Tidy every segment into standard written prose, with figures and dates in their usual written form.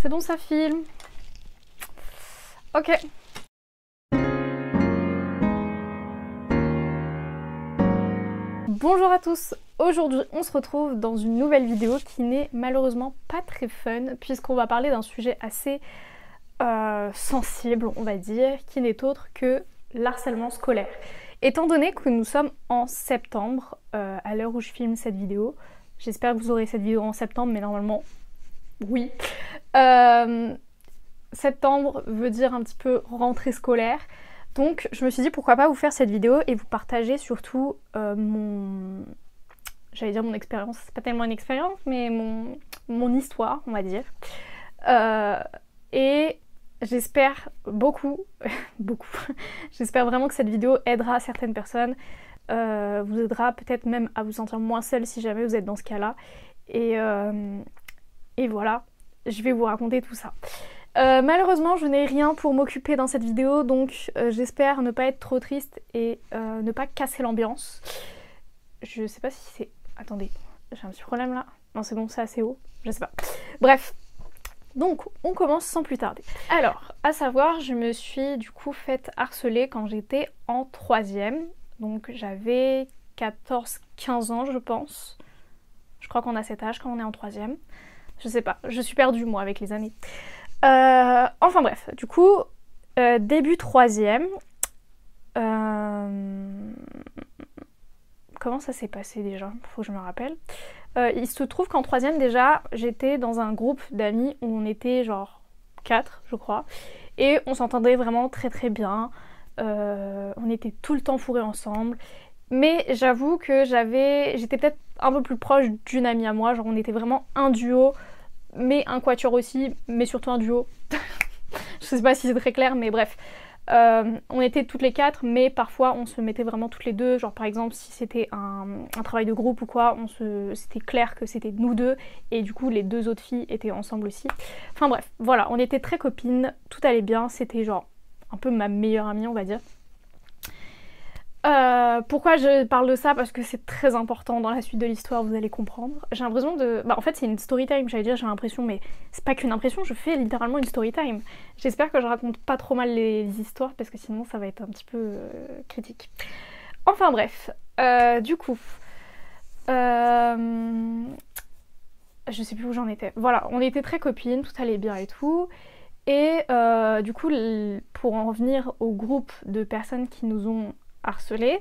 C'est bon, ça filme. Ok. Bonjour à tous. Aujourd'hui, on se retrouve dans une nouvelle vidéo qui n'est malheureusement pas très fun puisqu'on va parler d'un sujet assez sensible, on va dire, qui n'est autre que l'harcèlement scolaire. Étant donné que nous sommes en septembre, à l'heure où je filme cette vidéo, j'espère que vous aurez cette vidéo en septembre, mais normalement, oui. Septembre veut dire un petit peu rentrée scolaire. Donc je me suis dit pourquoi pas vous faire cette vidéo et vous partager surtout j'allais dire mon expérience, c'est pas tellement une expérience, mais mon histoire, on va dire. Et j'espère beaucoup, j'espère vraiment que cette vidéo aidera certaines personnes, vous aidera peut-être même à vous sentir moins seul si jamais vous êtes dans ce cas-là. Et voilà, je vais vous raconter tout ça. Malheureusement, je n'ai rien pour m'occuper dans cette vidéo, donc j'espère ne pas être trop triste et ne pas casser l'ambiance. Je sais pas si c'est... Attendez, j'ai un petit problème là. Non, c'est bon, c'est assez haut. Je sais pas. Bref. Donc, on commence sans plus tarder. Alors, à savoir, je me suis du coup faite harceler quand j'étais en 3e. Donc, j'avais 14-15 ans, je pense. Je crois qu'on a cet âge quand on est en 3e. Je sais pas, je suis perdue moi avec les années. Enfin bref, du coup, début 3e, comment ça s'est passé déjà? Faut que je me rappelle. Il se trouve qu'en 3e déjà, j'étais dans un groupe d'amis où on était genre 4, je crois, et on s'entendait vraiment très très bien. On était tout le temps fourrés ensemble. Mais j'avoue que j'étais peut-être un peu plus proche d'une amie à moi, genre on était vraiment un duo, mais un quatuor aussi, mais surtout un duo. Je sais pas si c'est très clair, mais bref. On était toutes les 4, mais parfois on se mettait vraiment toutes les deux. Genre par exemple, si c'était un travail de groupe ou quoi, c'était clair que c'était nous deux, et du coup les 2 autres filles étaient ensemble aussi. Enfin bref, voilà, on était très copines, tout allait bien, c'était genre un peu ma meilleure amie, on va dire. Pourquoi je parle de ça? Parce que c'est très important dans la suite de l'histoire, vous allez comprendre. J'ai l'impression de... en fait c'est une story time, j'allais dire j'ai l'impression, mais c'est pas qu'une impression, je fais littéralement une story time. J'espère que je raconte pas trop mal les histoires, parce que sinon ça va être un petit peu critique. Enfin bref, du coup... je sais plus où j'en étais. Voilà, on était très copines, tout allait bien et tout. Et du coup, pour en revenir au groupe de personnes qui nous ont harcelés,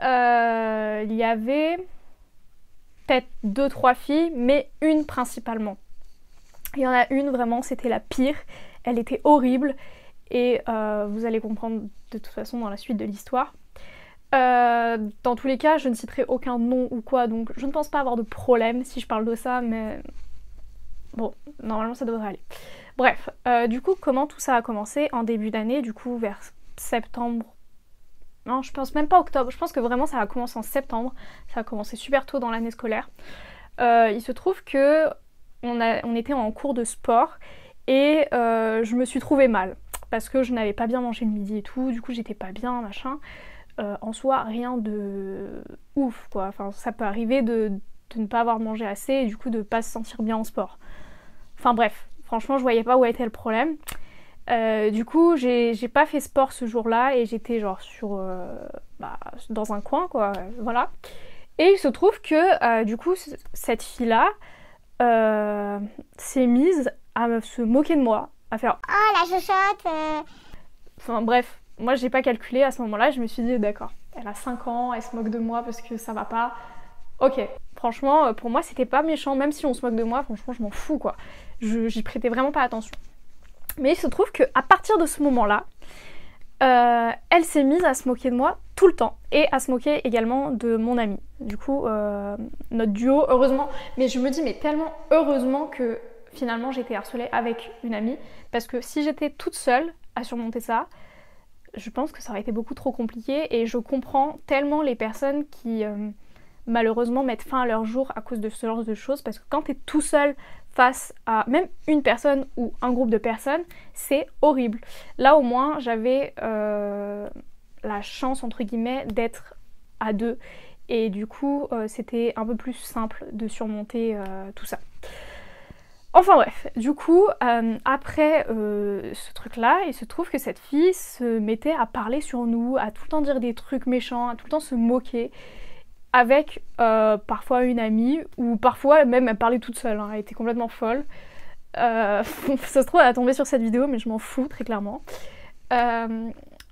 il y avait peut-être 2-3 filles, mais une principalement. Il y en a une vraiment, c'était la pire, elle était horrible, et vous allez comprendre de toute façon dans la suite de l'histoire. Dans tous les cas, je ne citerai aucun nom ou quoi, donc je ne pense pas avoir de problème si je parle de ça, mais bon, normalement ça devrait aller. Bref, du coup, comment tout ça a commencé en début d'année, du coup vers septembre. Non, je pense même pas octobre, je pense que vraiment ça a commencé en septembre, ça a commencé super tôt dans l'année scolaire. Il se trouve que on était en cours de sport et je me suis trouvée mal parce que je n'avais pas bien mangé le midi et tout, du coup j'étais pas bien, machin. En soi, rien de ouf quoi, enfin ça peut arriver de ne pas avoir mangé assez et du coup de pas se sentir bien en sport. Enfin bref, franchement je voyais pas où était le problème. Du coup, j'ai pas fait sport ce jour-là et j'étais genre dans un coin quoi, voilà. Et il se trouve que du coup, cette fille-là s'est mise à se moquer de moi, à faire oh la chochotte Enfin bref, moi j'ai pas calculé à ce moment-là, je me suis dit d'accord, elle a 5 ans, elle se moque de moi parce que ça va pas. Ok, franchement, pour moi c'était pas méchant, même si on se moque de moi, franchement je m'en fous quoi. J'y prêtais vraiment pas attention. Mais il se trouve qu'à partir de ce moment-là, elle s'est mise à se moquer de moi tout le temps et à se moquer également de mon ami. Du coup, notre duo, heureusement, mais je me dis mais tellement heureusement que finalement j'ai été harcelée avec une amie, parce que si j'étais toute seule à surmonter ça, je pense que ça aurait été beaucoup trop compliqué et je comprends tellement les personnes qui malheureusement mettent fin à leur jour à cause de ce genre de choses, parce que quand t'es tout seul face à même une personne ou un groupe de personnes, c'est horrible. Là au moins j'avais la chance entre guillemets d'être à 2 et du coup c'était un peu plus simple de surmonter tout ça. Enfin bref, du coup, après ce truc-là, il se trouve que cette fille se mettait à parler sur nous, à tout le temps dire des trucs méchants, à tout le temps se moquer, avec parfois une amie, ou parfois même elle parlait toute seule, hein, elle était complètement folle. Ça se trouve, elle a tombé sur cette vidéo, mais je m'en fous, très clairement.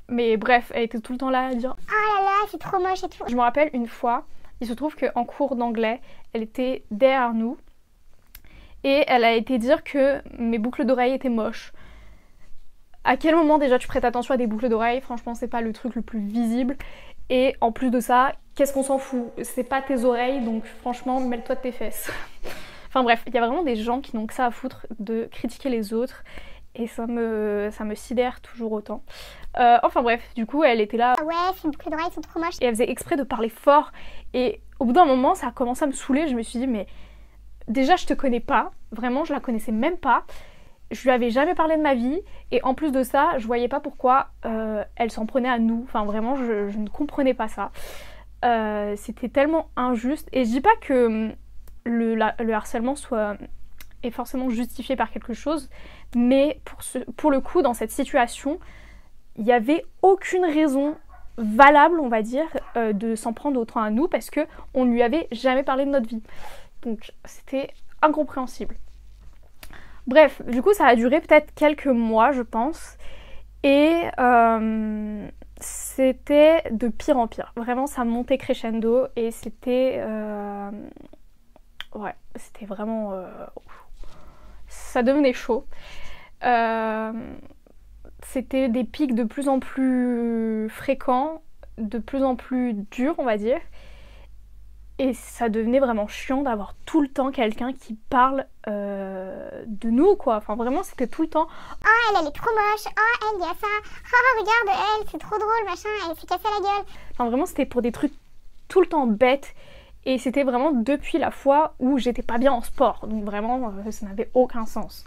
Mais bref, elle était tout le temps là à dire « Ah là là, c'est trop moche et tout ». Je me rappelle une fois, il se trouve qu'en cours d'anglais, elle était derrière nous, et elle a été dire que mes boucles d'oreilles étaient moches. À quel moment déjà tu prêtes attention à des boucles d'oreilles? Franchement, c'est pas le truc le plus visible. Et en plus de ça, qu'est-ce qu'on s'en fout? C'est pas tes oreilles, donc franchement, mêle-toi de tes fesses. Enfin bref, il y a vraiment des gens qui n'ont que ça à foutre de critiquer les autres. Et ça me sidère toujours autant. Enfin bref, du coup, elle était là. Ah ouais, ces boucles d'oreilles sont trop moches. Et elle faisait exprès de parler fort. Et au bout d'un moment, ça a commencé à me saouler. Je me suis dit, mais déjà, je te connais pas. Vraiment, je la connaissais même pas. Je lui avais jamais parlé de ma vie. Et en plus de ça, je voyais pas pourquoi elle s'en prenait à nous. Enfin, vraiment, je ne comprenais pas ça. C'était tellement injuste. Et je dis pas que le harcèlement est forcément justifié par quelque chose. Mais pour le coup, dans cette situation, il n'y avait aucune raison valable, on va dire, de s'en prendre autant à nous parce qu'on ne lui avait jamais parlé de notre vie. Donc c'était incompréhensible. Bref, du coup ça a duré peut-être quelques mois je pense. Et c'était de pire en pire. Vraiment ça montait crescendo et c'était... ouais, c'était vraiment... ça devenait chaud. C'était des pics de plus en plus fréquents, de plus en plus durs on va dire. Et ça devenait vraiment chiant d'avoir tout le temps quelqu'un qui parle de nous, quoi. Enfin, vraiment, c'était tout le temps « Oh, elle est trop moche. Oh, elle, il y a ça. Oh, regarde, elle, c'est trop drôle, machin. Elle s'est cassée la gueule. » Enfin, vraiment, c'était pour des trucs tout le temps bêtes. Et c'était vraiment depuis la fois où j'étais pas bien en sport. Donc vraiment, ça n'avait aucun sens.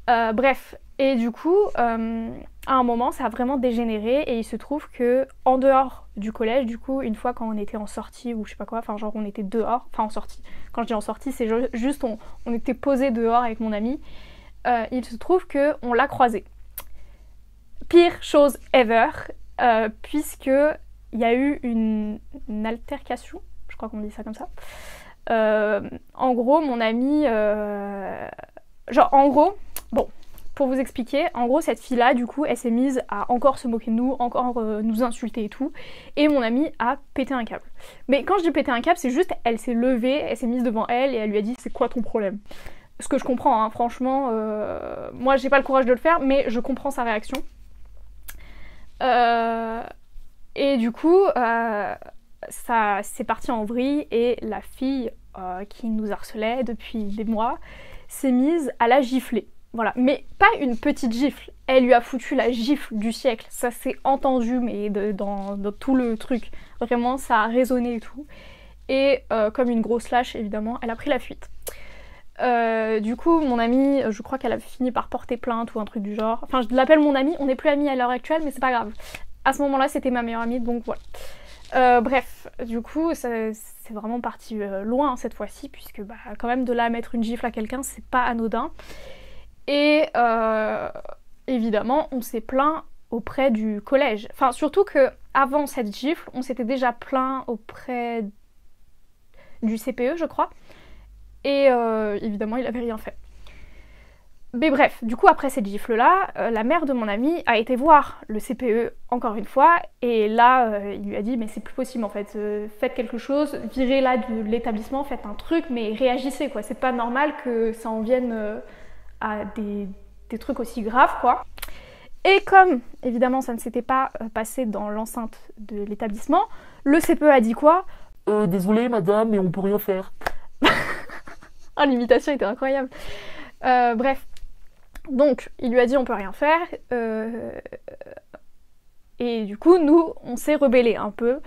Bref, et du coup, à un moment, ça a vraiment dégénéré et il se trouve que en dehors du collège, du coup, une fois quand on était en sortie ou je sais pas quoi, enfin genre on était dehors, enfin en sortie. Quand je dis en sortie, c'est juste on était posé dehors avec mon ami. Il se trouve que on l'a croisé. Pire chose ever, puisque il y a eu une altercation, je crois qu'on dit ça comme ça. En gros, mon ami, bon, pour vous expliquer, en gros, cette fille-là, du coup, elle s'est mise à encore se moquer de nous, encore nous insulter et tout, et mon amie a pété un câble. Mais quand je dis péter un câble, c'est juste, elle s'est levée, elle s'est mise devant elle, et elle lui a dit, c'est quoi ton problème? Ce que je comprends, hein, franchement, moi, j'ai pas le courage de le faire, mais je comprends sa réaction. Et du coup, ça c'est parti en vrille, et la fille qui nous harcelait depuis des mois s'est mise à la gifler. Voilà, mais pas une petite gifle, elle lui a foutu la gifle du siècle, ça s'est entendu mais dans tout le truc, vraiment ça a résonné et tout. Et comme une grosse lâche évidemment, elle a pris la fuite. Du coup mon amie, je crois qu'elle a fini par porter plainte ou un truc du genre, enfin je l'appelle mon amie, on n'est plus amis à l'heure actuelle mais c'est pas grave. À ce moment-là c'était ma meilleure amie donc voilà. Bref, du coup c'est vraiment parti loin cette fois-ci puisque bah, quand même de là à mettre une gifle à quelqu'un c'est pas anodin. Et évidemment, on s'est plaint auprès du collège. Enfin, surtout qu'avant cette gifle, on s'était déjà plaint auprès du CPE, je crois. Et évidemment, il n'avait rien fait. Mais bref, du coup, après cette gifle-là, la mère de mon ami a été voir le CPE encore une fois. Et là, il lui a dit, mais c'est plus possible en fait. Faites quelque chose, virez-la de l'établissement, faites un truc, mais réagissez quoi. C'est pas normal que ça en vienne... à des trucs aussi graves quoi. Et comme évidemment ça ne s'était pas passé dans l'enceinte de l'établissement, le CPE a dit quoi? Désolé madame mais on peut rien faire. Ah l'imitation était incroyable. Bref, donc il lui a dit on peut rien faire et du coup nous on s'est rebellés un peu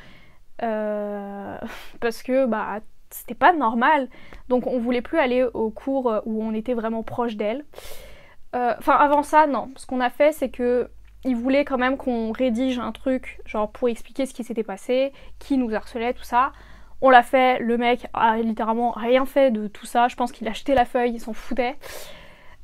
parce que bah c'était pas normal, donc on voulait plus aller aux cours où on était vraiment proche d'elle. Enfin avant ça non, ce qu'on a fait c'est que ils voulaient quand même qu'on rédige un truc genre pour expliquer ce qui s'était passé, qui nous harcelait, tout ça. On l'a fait, le mec a littéralement rien fait de tout ça, je pense qu'il a jeté la feuille, il s'en foutait.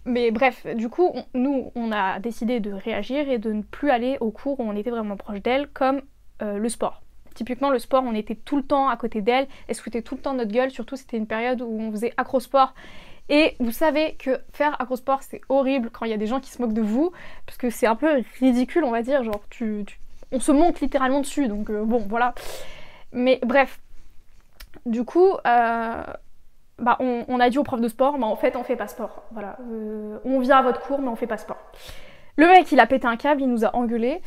Mais bref, du coup, nous, on a décidé de réagir et de ne plus aller aux cours où on était vraiment proche d'elle, comme le sport. Typiquement, le sport, on était tout le temps à côté d'elle, elle se foutait tout le temps de notre gueule, surtout c'était une période où on faisait acrosport. Et vous savez que faire acrosport, c'est horrible quand il y a des gens qui se moquent de vous, parce que c'est un peu ridicule, on va dire, genre on se monte littéralement dessus, donc bon, voilà. Mais bref, du coup, on a dit au prof de sport, en fait, on fait pas sport. Voilà, on vient à votre cours, mais on fait pas sport. Le mec, il a pété un câble, il nous a engueulés.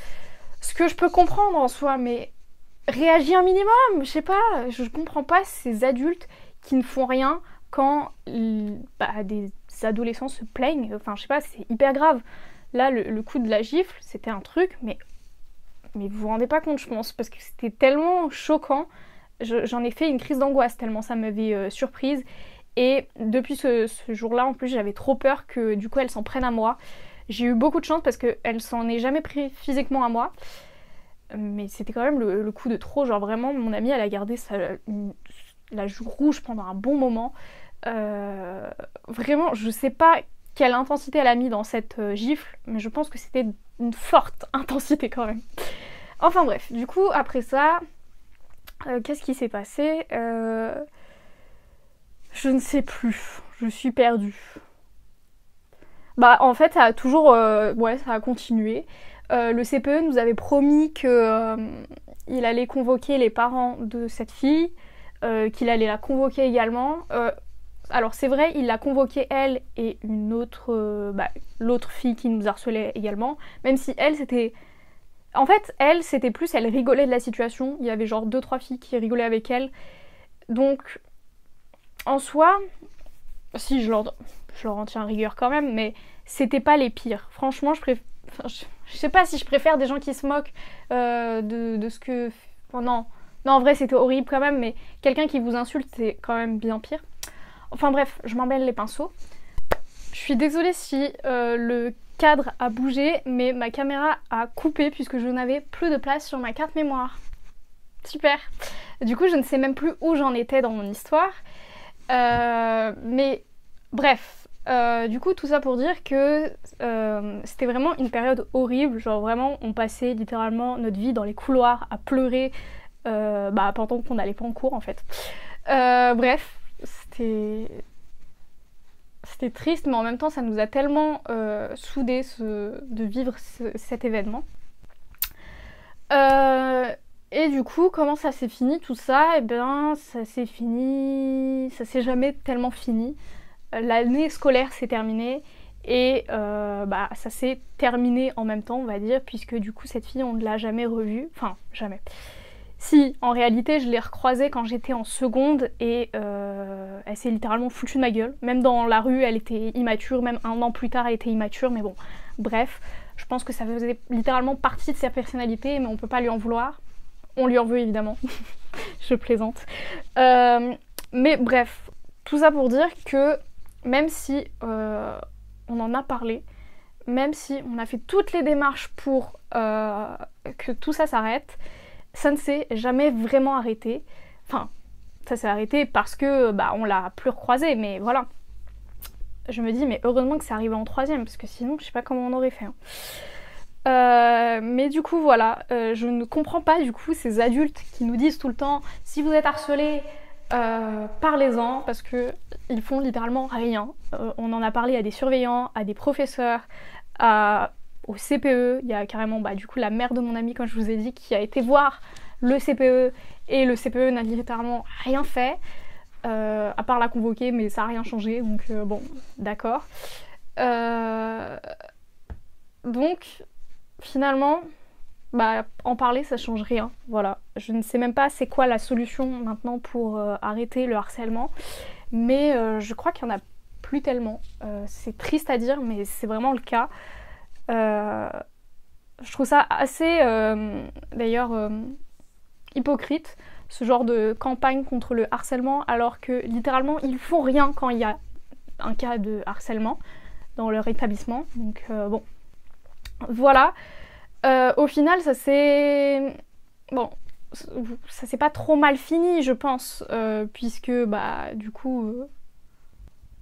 Ce que je peux comprendre en soi, mais réagis un minimum, je sais pas, je comprends pas ces adultes qui ne font rien quand des adolescents se plaignent. Enfin, je sais pas, c'est hyper grave. Là, le coup de la gifle, c'était un truc, mais vous vous rendez pas compte, je pense, parce que c'était tellement choquant. J'en ai fait une crise d'angoisse tellement ça m'avait surprise. Et depuis ce jour-là, en plus, j'avais trop peur que du coup elle s'en prenne à moi. J'ai eu beaucoup de chance parce qu'elle s'en est jamais pris physiquement à moi. Mais c'était quand même le coup de trop. Genre vraiment, mon amie, elle a gardé la joue rouge pendant un bon moment. Vraiment, je sais pas quelle intensité elle a mis dans cette gifle, mais je pense que c'était une forte intensité quand même. Enfin bref, du coup, après ça, qu'est-ce qui s'est passé Je ne sais plus. Je suis perdue. Bah en fait, ça a toujours... ça a continué. Le CPE nous avait promis que il allait convoquer les parents de cette fille, qu'il allait la convoquer également. Alors c'est vrai, il l'a convoquée elle et une autre, l'autre fille qui nous harcelait également, même si elle c'était... En fait, elle, c'était plus, elle rigolait de la situation, il y avait genre 2-3 filles qui rigolaient avec elle, donc en soi, si je leur en tiens rigueur quand même, mais c'était pas les pires. Franchement, je sais pas si je préfère des gens qui se moquent de ce que... Oh, non, en vrai c'était horrible quand même, mais quelqu'un qui vous insulte c'est quand même bien pire. Enfin bref, je m'emmêle les pinceaux. Je suis désolée si le cadre a bougé, mais ma caméra a coupé puisque je n'avais plus de place sur ma carte mémoire. Super. Du coup, je ne sais même plus où j'en étais dans mon histoire. Mais bref, du coup, tout ça pour dire que c'était vraiment une période horrible. Genre vraiment, on passait littéralement notre vie dans les couloirs à pleurer pendant qu'on n'allait pas en cours en fait. Bref, c'était triste, mais en même temps, ça nous a tellement soudés de vivre cet événement. Et du coup, comment ça s'est fini tout ça? Eh bien, ça s'est fini... Ça s'est jamais tellement fini. L'année scolaire s'est terminée et ça s'est terminé en même temps, on va dire, puisque du coup, cette fille, on ne l'a jamais revue. Enfin, jamais. Si, en réalité, je l'ai recroisée quand j'étais en seconde et elle s'est littéralement foutue de ma gueule. Même dans la rue, elle était immature, même un an plus tard, elle était immature, mais bon, bref. Je pense que ça faisait littéralement partie de sa personnalité, mais on peut pas lui en vouloir. On lui en veut évidemment, je plaisante. Mais bref, tout ça pour dire que même si on en a parlé, même si on a fait toutes les démarches pour que tout ça s'arrête, ça ne s'est jamais vraiment arrêté. Enfin, ça s'est arrêté parce que on l'a plus recroisé, mais voilà. Je me dis, mais heureusement que c'est arrivé en troisième, parce que sinon, je sais pas comment on aurait fait. Mais du coup, voilà, je ne comprends pas du coup ces adultes qui nous disent tout le temps, si vous êtes harcelé, parlez-en, parce que ils font littéralement rien. On en a parlé à des surveillants, à des professeurs, au CPE. Il y a carrément du coup la mère de mon amie, comme je vous ai dit, qui a été voir le CPE et le CPE n'a littéralement rien fait, à part la convoquer, mais ça n'a rien changé, donc bon, d'accord. Donc finalement, en parler ça change rien, voilà. Je ne sais même pas c'est quoi la solution maintenant pour arrêter le harcèlement, mais je crois qu'il n'y en a plus tellement. C'est triste à dire, mais c'est vraiment le cas. Je trouve ça assez, d'ailleurs, hypocrite, ce genre de campagne contre le harcèlement, alors que littéralement ils font rien quand il y a un cas de harcèlement dans leur établissement. Donc bon, voilà. Au final, ça s'est... Bon, ça s'est pas trop mal fini, je pense, puisque bah du coup,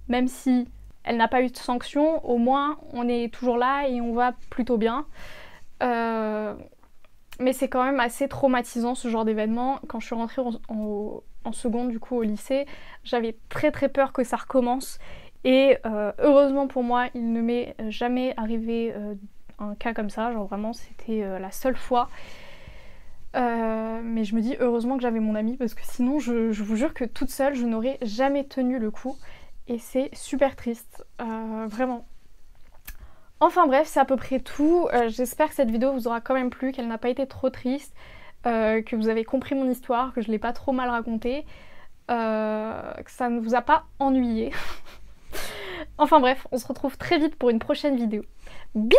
même si elle n'a pas eu de sanction, au moins on est toujours là et on va plutôt bien. Mais c'est quand même assez traumatisant ce genre d'événement. Quand je suis rentrée en seconde du coup au lycée, j'avais très très peur que ça recommence. Et heureusement pour moi, il ne m'est jamais arrivé un cas comme ça. Genre vraiment, c'était la seule fois. Mais je me dis heureusement que j'avais mon ami parce que sinon, je vous jure que toute seule, je n'aurais jamais tenu le coup. Et c'est super triste, vraiment. Enfin bref, c'est à peu près tout. J'espère que cette vidéo vous aura quand même plu, qu'elle n'a pas été trop triste, que vous avez compris mon histoire, que je l'ai pas trop mal racontée, que ça ne vous a pas ennuyé. Enfin bref, on se retrouve très vite pour une prochaine vidéo. Bisous!